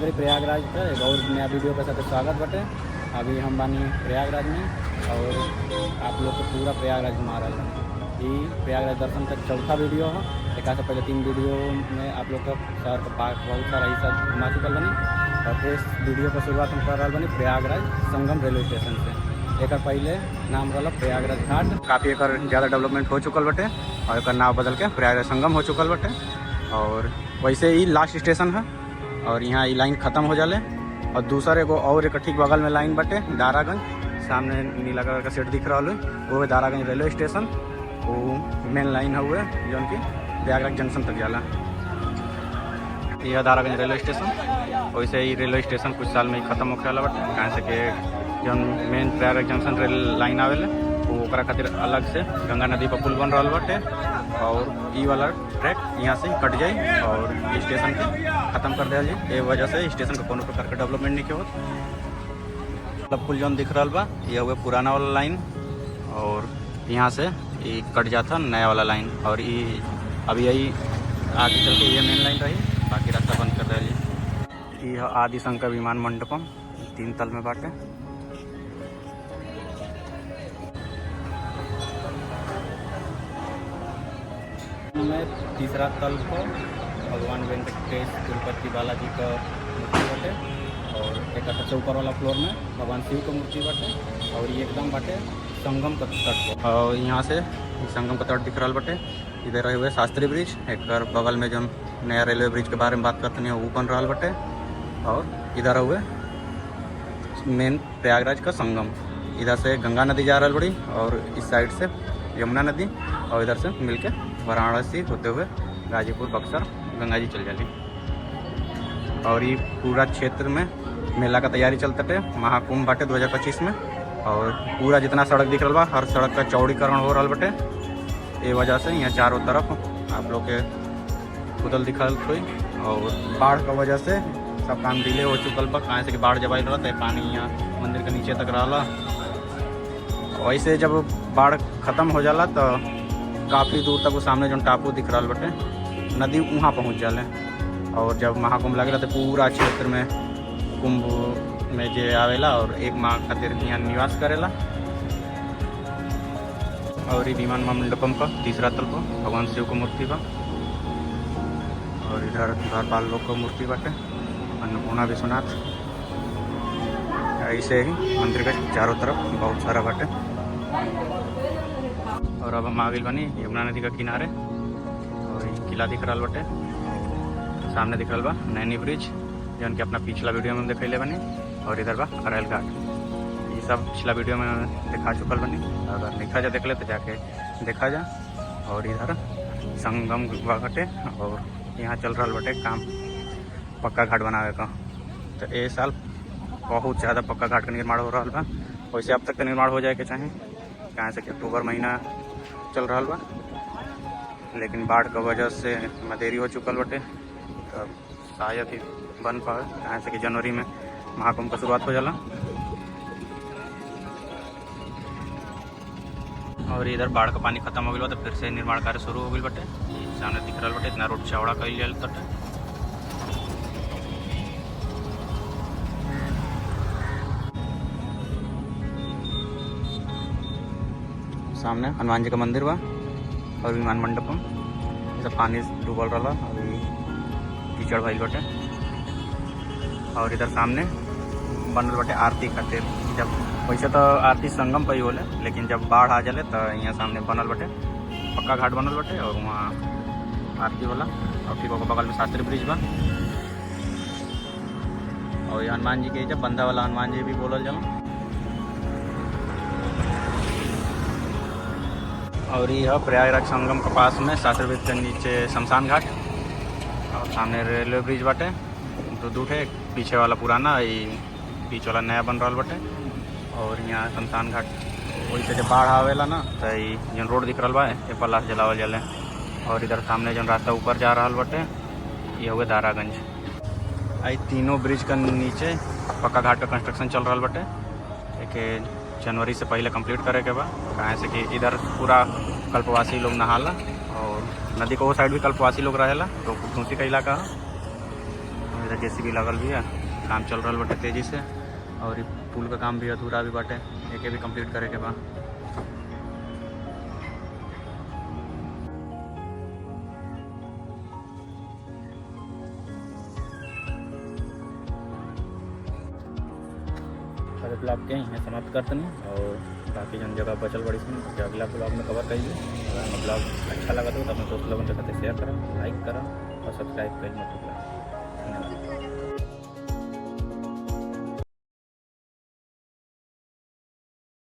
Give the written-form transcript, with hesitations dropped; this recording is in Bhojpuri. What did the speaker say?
नगरी प्रयागराज का एक और नया वीडियो के साथ स्वागत बटे। अभी हम बानी प्रयागराज में और आप लोग को पूरा प्रयागराज घुमा रहा है। ये प्रयागराज दर्शन का चौथा वीडियो है। एक से पहले 3 वीडियो में आप लोग का शहर का पार्क बहुत सारा हिस्सा घुमा चुकल बनी और इस वीडियो का शुरुआत हम कर रहा बनी प्रयागराज संगम रेलवे स्टेशन से। एक पहले नाम रहा प्रयागराज घाट, काफ़ी एक ज़्यादा डेवलपमेंट हो चुकल बटे और एक नाम बदल के प्रयागराज संगम हो चुकल बटे। और वैसे ही लास्ट स्टेशन है और यहाँ ये लाइन ख़त्म हो जाले और दूसरा एगो और एक ठीक बगल में लाइन बटे दारागंज, सामने नीला कलर का सेट दिख रहा है वो है दारागंज रेलवे स्टेशन। वो मेन लाइन है हुए जौन की प्रयागराज जंक्शन तक जाला। यह दारागंज रेलवे स्टेशन, वैसे ही रेलवे स्टेशन कुछ साल में ही खत्म होके वाला बटे, कहाँ से कि जौन main Prayagraj junction rail line आवेले वो ओकरा खातिर अलग से गंगा नदी पर पुल बन रहा बटे और ई वाला ट्रैक यहाँ से कट जाए और स्टेशन के ख़त्म कर दिया जाए। ये वजह से स्टेशन का कोनो प्रकार का डेवलपमेंट नहीं होत। मतलब पुल जौन दिख रहा बा ये हुए पुराना वाला लाइन और यहाँ से ये कट जाता नया वाला लाइन और ये अभी यही आगे चल के ये मेन लाइन रही, बाकी रास्ता बंद कर दिया जाए। ये आदि शंकर विमान मंडपम 3 तल में बाटे। में तीसरा तल पर भगवान वेंकटेश तिरुपति बालाजी का मूर्ति बाटे और एक ऊपर वाला फ्लोर में भगवान शिव का मूर्ति बाटे और ये एकदम बाटे संगम का तट पर। और यहाँ से संगम का तट दिख रहा बाटे। इधर रहे हुए शास्त्री ब्रिज, एक बगल में जो नया रेलवे ब्रिज के बारे में बात करते हैं वो बन रहा बाटे और इधर हुए मेन प्रयागराज का संगम। इधर से गंगा नदी जा रहा बड़ी और इस साइड से यमुना नदी और इधर से मिलके वाराणसी होते हुए गाजीपुर बक्सर गंगा जी चल जाली। और ये पूरा क्षेत्र में मेला का तैयारी चलता है, महाकुंभ बाटे 2025 में और पूरा जितना सड़क दिख रहा बा हर सड़क का चौड़ीकरण हो रहा बटे। ये वजह से यहाँ चारों तरफ आप लोग के खुदल दिखल हुई और बाढ़ का वजह से सब काम डिले हो चुकल बा, कहाँ से कि बाढ़ जब आई रहा तो पानी यहाँ मंदिर के नीचे तक रहा। वैसे जब बाढ़ ख़त्म हो जाला तो काफ़ी दूर तक वो सामने जो टापू दिख रहा बटे नदी वहाँ पहुँच जाले और जब महाकुंभ लगेला तो पूरा क्षेत्र में कुंभ में जे आवेला और 1 माह खातिर यहाँ निवास करेला। और ये विमान मंडपम का तीसरा तल पर भगवान शिव को मूर्ति बा और इधर द्वारपाल लोग को मूर्ति बाटे अन्नपूर्णा विश्वनाथ। ऐसे ही मंदिर के चारों तरफ बहुत सारा बाटे। और अब हम आ गए बनी यमुना नदी का किनारे और ये किला दिख रहा बटे, सामने दिख रहा बा नैनी ब्रिज जौन कि अपना पिछला वीडियो में दिखैले बनी और इधर बा अरैल घाट। ये सब पिछला वीडियो में दिखा चुकल बनी, अगर देखा जा देख ले तो जाके देखा जा। और इधर संगम घाटे और यहाँ चल रहा बटे काम पक्का घाट बनावे का। तो ये साल बहुत ज़्यादा पक्का घाट का निर्माण हो रहा बा। वैसे अब तक का निर्माण हो जाए के चाहे, कहाँ से कि अक्टूबर महीना चल रहा बा, लेकिन बाढ़ का वजह से देरी हो चुकल बटे तो शायद ही बन पाए, कहाँ से कि जनवरी में महाकुंभ का शुरुआत हो जाला। और इधर बाढ़ का पानी खत्म हो गया तो फिर से निर्माण कार्य शुरू हो गई बटे। सामने दिख रहा बटे इतना रोड चौड़ा कर लिया तटे। सामने हनुमान जी का मंदिर बा और विमान मंडपम सब पानी डूबल रहा और कीचड़ भइल बटे। और इधर सामने बनल बटे आरती खातिर। जब वैसे तो आरती संगम पर ही होले, लेकिन जब बाढ़ आ जाले तो यहाँ सामने बनल बटे पक्का घाट बनल बटे और वहाँ आरती होला। और फिर बगल में शास्त्री ब्रिज बा और हनुमान जी के जब बंधा वाला हनुमान जी भी बोलल जाला। और यह प्रयागराज संगम के पास में शास्त्री ब्रिज के नीचे शमशान घाट और सामने रेलवे ब्रिज बाटे दो ठे, पीछे वाला पुराना बीच वाला नया बन रहा बटे। और यहाँ शमशान घाट वही से जब बाढ़ आवेला ना तो जो रोड दिख रहा बा ये पर लाश जलावल जाले। और इधर सामने जो रास्ता ऊपर जा रहा बटे ये हो गए दारागंज। आई तीनों ब्रिज का नीचे पक्का घाट का कंस्ट्रक्शन चल रहा बटे, एक जनवरी से पहले कंप्लीट करे के बा, कहाँ से कि इधर पूरा कल्पवासी लोग नहाला और नदी को वो साइड भी कल्पवासी लोग रहेला तो खूबसूरती का इलाका है। इधर जेसीबी लगल भी है, काम चल रहा बाटे तेजी से। और ये पुल का काम भी अधूरा भी बाटे, एके भी कंप्लीट करे के बा। अरे ब्लॉग के ही समाप्त करते नहीं, और बाकी जन जगह बचल बड़ी सुन कि अगला ब्लॉग में कवर करिए। अगर ब्लॉग अच्छा लगा तो अपने दोस्त लोगों के साथ शेयर करें, लाइक करें और सब्सक्राइब करें। धन्यवाद।